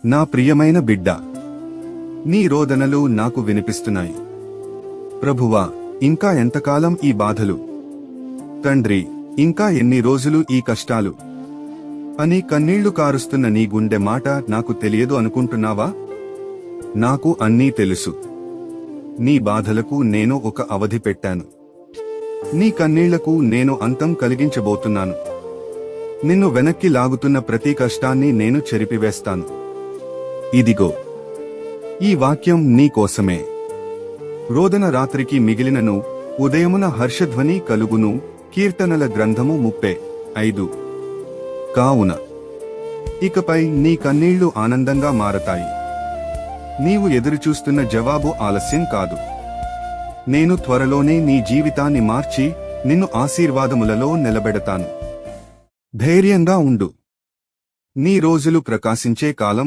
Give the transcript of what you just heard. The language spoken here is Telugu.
నా ప్రియమైన బిడ్డ, నీ రోదనలు నాకు వినిపిస్తున్నాయి. ప్రభువా, ఇంకా ఎంతకాలం ఈ బాధలు? తండ్రి, ఇంకా ఎన్ని రోజులు ఈ కష్టాలు అని కన్నీళ్లు కారుస్తున్న నీ గుండె మాట నాకు తెలియదు అనుకుంటున్నావా? నాకు అన్నీ తెలుసు. నీ బాధలకు నేను ఒక అవధి పెట్టాను. నీ కన్నీళ్లకు నేను అంతం కలిగించబోతున్నాను. నిన్ను వెనక్కి లాగుతున్న ప్రతి కష్టాన్ని నేను చెరిపివేస్తాను. ఇదిగో, ఈ వాక్యం నీ కోసమే. రోదన రాత్రికి మిగిలినను, ఉదయమున హర్షధ్వని కలుగును. కీర్తనల గ్రంథము 35. కావున ఇకపై నీ కన్నీళ్లు ఆనందంగా మారతాయి. నీవు ఎదురుచూస్తున్న జవాబు ఆలస్యం కాదు. నేను త్వరలోనే నీ జీవితాన్ని మార్చి నిన్ను ఆశీర్వాదములలో నిలబెడతాను. ధైర్యంగా ఉండు. నీ రోజులు ప్రకాశించే కాలం